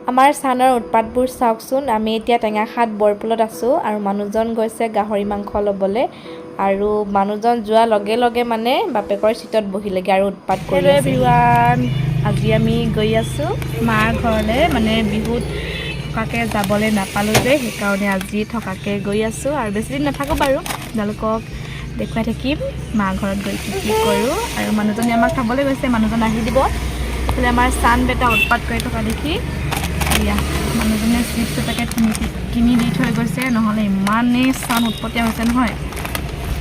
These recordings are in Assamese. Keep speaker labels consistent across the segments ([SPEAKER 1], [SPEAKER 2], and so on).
[SPEAKER 1] আমাৰ চানৰ উৎপাতবোৰ চাওকচোন। আমি এতিয়া টেঙাখাত বৰপুলত আছোঁ আৰু মানুহজন গৈছে গাহৰি মাংস ল'বলৈ আৰু মানুহজন যোৱাৰ লগে লগে মানে বাপেকৰ চিটত বহিলেগে আৰু উৎপাত কৰি আছে। এভৰিৱান, আজি আমি গৈ আছোঁ মাৰ ঘৰলৈ, মানে বিহুত থকাকৈ যাবলৈ নাপালোঁ যে সেইকাৰণে আজি থকাকৈ গৈ আছোঁ আৰু বেছিদিন নাথাকোঁ বাৰু। আপোনালোকক দেখুৱাই থাকিম মাৰ ঘৰত গৈ কি কি কৰোঁ। আৰু মানুহজনে আমাক খাবলৈ গৈছে, মানুহজন আহি দিব। এইফালে আমাৰ চান বেটা উৎপাত কৰি থকা দেখি এয়া মানুহজনে চিপছ এটাকে কিনি দি থৈ গৈছে, নহ'লে ইমানেই চান উৎপতীয়া হৈছে নহয়।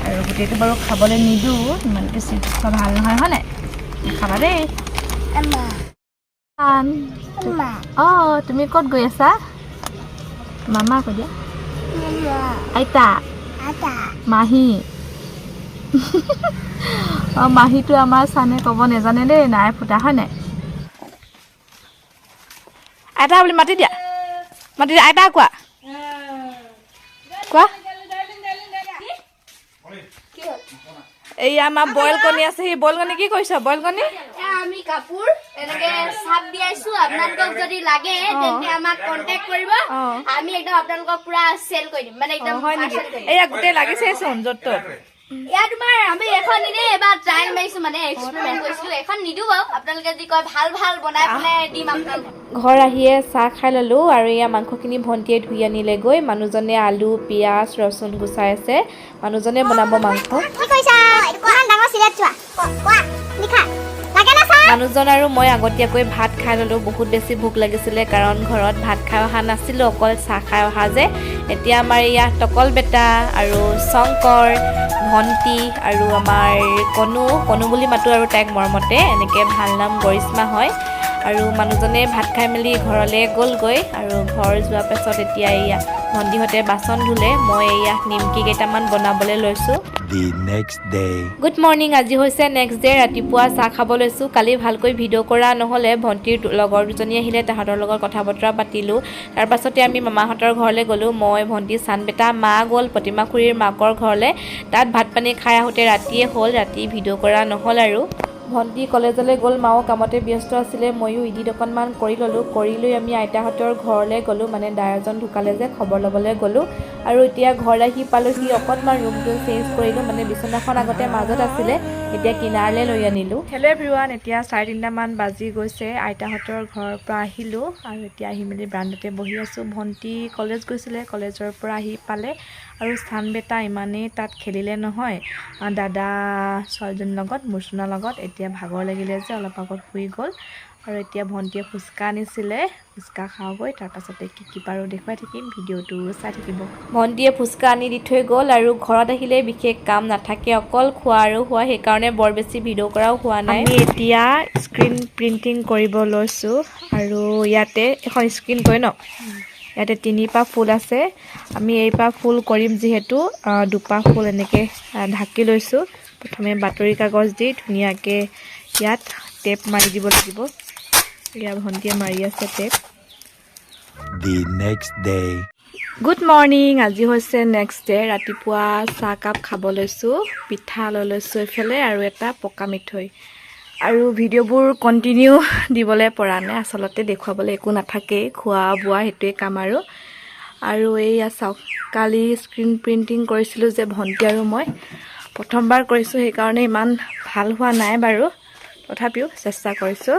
[SPEAKER 1] আৰু গোটেইটো বাৰু খাবলৈ নিদিওঁ, ইমানকৈ চিপছ খোৱা ভাল নহয়, হয় নাই? খাবা দেই। অঁ, তুমি ক'ত গৈ আছা? মামা কৈ দিয়া। আইতা মাহী। অঁ, মাহীটো আমাৰ চানে ক'ব নাজানে দেই, নাই ফুটা, হয় নাই? আইতা বুলি মাতি দিয়া, মাতি দিয়া। আইতা কোৱা, কোৱা। এই আমাৰ বইল কণী আছে, সি বইল কণী কি কৰিছ? বইল কণী
[SPEAKER 2] আমি কাপোৰ এনেকে চাপ দিয়াইছো। আপোনালোকক যদি লাগে তেন্তে আমাক কন্টেক্ট কৰিব। আমি একদম আপোনালোকক পুৰা সেল কৰি দিম, মানে একদম
[SPEAKER 1] হয় নেকি? এয়া গোটেই লাগিছে চোন য'ত ত'ত।
[SPEAKER 2] এয়া তোমাৰ আমি এখন নিলে এবাৰ ট্ৰায়েল মাৰিছো, মানে এক্সপেৰিমেন্ট কৰিছিলো। এখন নিদিও বাৰু, আপোনালোকে যদি কয় ভাল ভাল বনাই পেলাই দিম আপোনালোকক।
[SPEAKER 1] ঘৰ আহিয়ে চাহ খাই ল'লোঁ আৰু এয়া মাংসখিনি ভণ্টিয়ে ধুই আনিলেগৈ। মানুহজনে আলু পিঁয়াজ ৰচুন গুচাই আছে, মানুহজনে বনাব মাংস। মানুহজন আৰু মই আগতীয়াকৈ ভাত খাই ল'লোঁ। বহুত বেছি ভোক লাগিছিলে, কাৰণ ঘৰত ভাত খাই অহা নাছিলোঁ, অকল চাহ খাই অহা যে। এতিয়া আমাৰ ইয়াত টকল বেটা আৰু শংকৰ, ভণ্টি আৰু আমাৰ কণু বুলি মাতোঁ আৰু তাইক মৰমতে, এনেকৈ ভাল নাম গৰিশ্মা হয়। আৰু মানুহজনে ভাত খাই মেলি ঘৰলৈ গ'লগৈ আৰু ঘৰ যোৱাৰ পাছত এতিয়া এয়া ভণ্টিহঁতে বাচন ধুলে, মই এয়া নিমকি কেইটামান বনাবলৈ লৈছোঁ। গুড মৰ্ণিং, আজি হৈছে নেক্সট ডে'। ৰাতিপুৱা চাহ খাব লৈছোঁ। কালি ভালকৈ ভিডিঅ' কৰা নহ'লে, ভণ্টিৰ লগৰ দুজনী আহিলে, তাহাঁতৰ লগত কথা বতৰা পাতিলোঁ। তাৰপাছতে আমি মামাহঁতৰ ঘৰলৈ গ'লোঁ। মই ভণ্টি চান বেটা, মা গ'ল প্ৰতিমা খুৰীৰ মাকৰ ঘৰলৈ। তাত ভাত পানী খাই আহোঁতে ৰাতিয়ে হ'ল, ৰাতি ভিডিঅ' কৰা নহ'ল আৰু। ভণ্টি কলেজলৈ গ'ল, মাও কামতে ব্যস্ত আছিলে, ময়ো ইডিট অকণমান কৰি ল'লোঁ। কৰি লৈ আমি আইতাহঁতৰ ঘৰলৈ গ'লোঁ, মানে দাই এজন ঢুকালে যে, খবৰ ল'বলৈ গ'লোঁ। আৰু এতিয়া ঘৰ আহি পালোঁহি, অকণমান ৰুমটো চেঞ্জ কৰিলোঁ, মানে বিচনাখন আগতে মাজত আছিলে, এতিয়া কিনাৰলৈ লৈ আনিলোঁ। হেল্ল' এভৰিৱান, এতিয়া 3:30মান বাজি গৈছে। আইতাহঁতৰ ঘৰৰ পৰা আহিলোঁ আৰু এতিয়া আহি মেলি বাৰান্দাতে বহি আছোঁ। ভণ্টি কলেজ গৈছিলে, কলেজৰ পৰা আহি পালে আৰু চান বেটা ইমানেই তাত খেলিলে নহয়, দাদা ছোৱালীজনীৰ লগত, মুৰ্চুনাৰ লগত। এতিয়া ভাগৰ লাগিলে যে অলপ আগত শুই গ'ল। আৰু এতিয়া ভণ্টিয়ে ফুচকা আনিছিলে, ফুচকা খাওঁগৈ, তাৰপাছতে কি পাৰোঁ দেখুৱাই থাকিম, ভিডিঅ'টো চাই থাকিব। ভণ্টিয়ে ফুচকা আনি দি থৈ গ'ল আৰু ঘৰত আহিলে বিশেষ কাম নাথাকে, অকল খোৱা আৰু খোৱা, সেইকাৰণে বৰ বেছি ভিডিঅ' কৰাও হোৱা নাই। আমি এতিয়া স্ক্ৰীণ প্ৰিণ্টিং কৰিব লৈছোঁ আৰু ইয়াতে এখন স্ক্ৰীণ কৰে ন, ইয়াতে 3পাহ ফুল আছে। আমি এইপাহ ফুল কৰিম যিহেতু, 2পাহ ফুল এনেকৈ ঢাকি লৈছোঁ। প্ৰথমে বাতৰি কাগজ দি ধুনীয়াকৈ ইয়াত টেপ মাৰি দিব লাগিব। ইয়াত ভণ্টিয়ে মাৰি আছে টেপ। গুড মৰ্ণিং, আজি হৈছে নেক্সট ডে'। ৰাতিপুৱা চাহকাপ খাব লৈছোঁ, পিঠা লৈ লৈছোঁ এইফালে আৰু এটা পকা মিঠৈ। আৰু ভিডিঅ'বোৰ কণ্টিনিউ দিবলৈ পৰা নাই, আচলতে দেখুৱাবলৈ একো নাথাকেই, খোৱা বোৱা সেইটোৱে কাম আৰু। আৰু এইয়া চাওক, কালি স্ক্ৰীণ প্ৰিণ্টিং কৰিছিলোঁ যে ভণ্টি আৰু মই, প্ৰথমবাৰ কৰিছোঁ, সেইকাৰণে ইমান ভাল হোৱা নাই বাৰু, তথাপিও চেষ্টা কৰিছোঁ।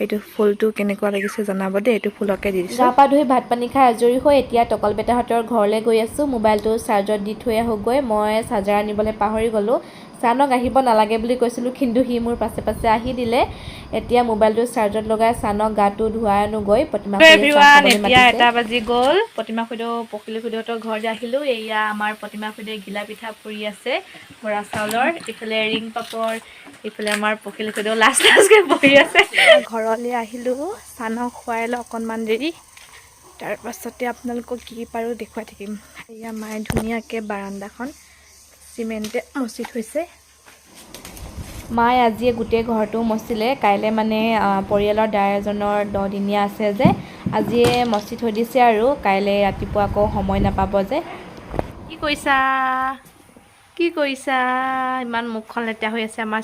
[SPEAKER 1] এইটো ফুলটো কেনেকুৱা লাগিছে জনাব দেই, এইটো ফুলকে দি দিছোঁ। গা পা ধুই ভাত পানী খাই আজৰি হৈ এতিয়া টকল বেটাহঁতৰ ঘৰলৈ গৈ আছোঁ। মোবাইলটো চাৰ্জত দি থৈ আহোঁগৈ, মই চাৰ্জাৰ আনিবলৈ পাহৰি গ'লোঁ। চানক আহিব নালাগে বুলি কৈছিলোঁ, কিন্তু সি মোৰ পাছে পাছে আহি দিলে। এতিয়া মোবাইলটো চাৰ্জত লগাই চানক গাটো ধুৱাই আনোগৈ। প্ৰতিমা এতিয়া 1 বাজি গ'ল। প্ৰতিমা খুৰীদেউ পখিলী খুৰীদেউহঁতৰ ঘৰলৈ আহিলোঁ। এয়া আমাৰ প্ৰতিমা খুৰীদেউয়ে ঘিলা পিঠা পুৰি আছে বৰা চাউলৰ, ইফালে ৰিং পাপৰ, ইফালে আমাৰ পখিলী খুৰীদেউ লাষ্টকৈ বহি আছে। ঘৰলৈ আহিলোঁ, চানক খুৱাই লওঁ অকণমান দেৰি, তাৰপাছতে আপোনালোকক কি পাৰোঁ দেখুৱাই থাকিম। এয়া মায়ে ধুনীয়াকৈ বাৰান্দাখন চিমেণ্টে মচি থৈছে। মায়ে আজিয়ে গোটেই ঘৰটো মচিলে, কাইলৈ মানে পৰিয়ালৰ দাই এজনৰ 10 দিনীয়া আছে যে, আজিয়ে মচি থৈ দিছে আৰু কাইলৈ ৰাতিপুৱা আকৌ সময় নাপাব যে। কি কৰিছা, কি কৰিছা? ইমান মুখখন লেতেৰা হৈ আছে আমাৰ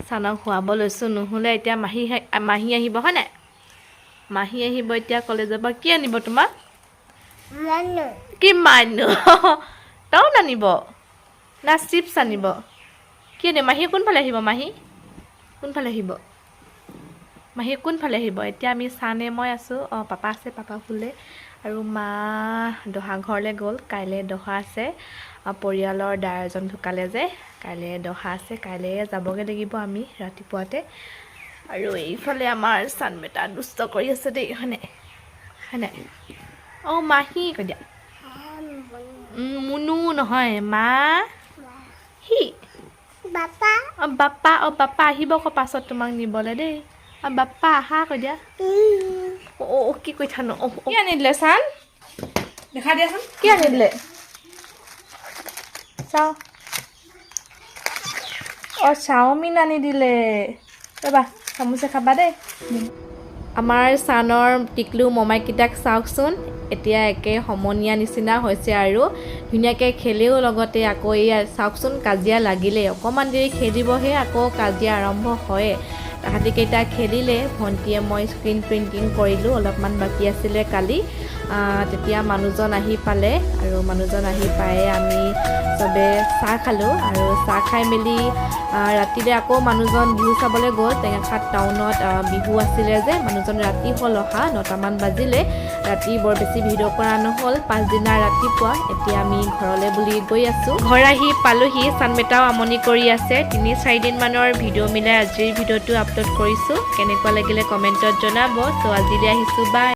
[SPEAKER 1] চানক শুৱাব লৈছোঁ, নহ'লে এতিয়া মাহী আহিব, হয় নাই? মাহী আহিব এতিয়া কলেজৰ পৰা কি আনিব তোমাক কি মানো তও নানিব না চিপছ আনিব কি আনিব মাহী কোনফালে আহিব মাহী কোনফালে আহিব এতিয়া আমি চানে মই আছোঁ পাপা আছে পাপা শুলে আৰু মা দহা ঘৰলৈ গ'ল কাইলৈ দহা আছে পৰিয়ালৰ দাই এজন ঢুকালে যে কাইলৈ দহা আছে কাইলৈ যাবগৈ লাগিব আমি ৰাতিপুৱাতে আৰু এইফালে আমাৰ চান বেটা দুষ্ট কৰি আছে দেই হয়নে মাহী কৈ দিয়া মুনু নহয় মা হি বাপ্পা আহিব আকৌ পাছত তোমাক নিবলৈ দেই বাপ্পা আহা কৈ দিয়া কি কৈ থানো কি আনি দিলে চান দেখা দিয়াচোন কি আনি দিলে চাওঁ চাওমিন আনি দিলে ৰ'বা চামুচে খাবা দেই আমাৰ চানৰ টিকলু মমাইকেইটাক চাওকচোন এতিয়া একে সমনীয়া নিচিনা হৈছে আৰু ধুনীয়াকৈ খেলেও লগতে আকৌ এই চাওকচোন কাজিয়া লাগিলে অকণমান দেৰি খেলিবহে আকৌ কাজিয়া আৰম্ভ হয় তাহাঁতিকেইটা খেলিলে ভণ্টিয়ে মই স্ক্ৰীণ প্ৰিণ্টিং কৰিলোঁ অলপমান বাকী আছিলে কালি তেতিয়া মানুহজন আহি পালে আৰু মানুহজন আহি পায়ে আমি চবে চাহ খালোঁ আৰু চাহ খাই মেলি ৰাতিলৈ আকৌ মানুহজন বিহু চাবলৈ গ'ল টেঙাখাট টাউনত বিহু আছিলে যে মানুহজন ৰাতি হ'ল অহা 9টামান বাজিলে ৰাতি বৰ বেছি ভিডিঅ' কৰা নহ'ল পাছদিনা ৰাতিপুৱা এতিয়া আমি ঘৰলৈ বুলি গৈ আছোঁ ঘৰ আহি পালোহি চানবেটাও আমনি কৰি আছে 3-4 দিনমানৰ ভিডিঅ' মিলাই আজিৰ ভিডিঅ'টো আপলোড কৰিছোঁ কেনেকুৱা লাগিলে কমেণ্টত জনাব চ' আজিলৈ আহিছোঁ বাই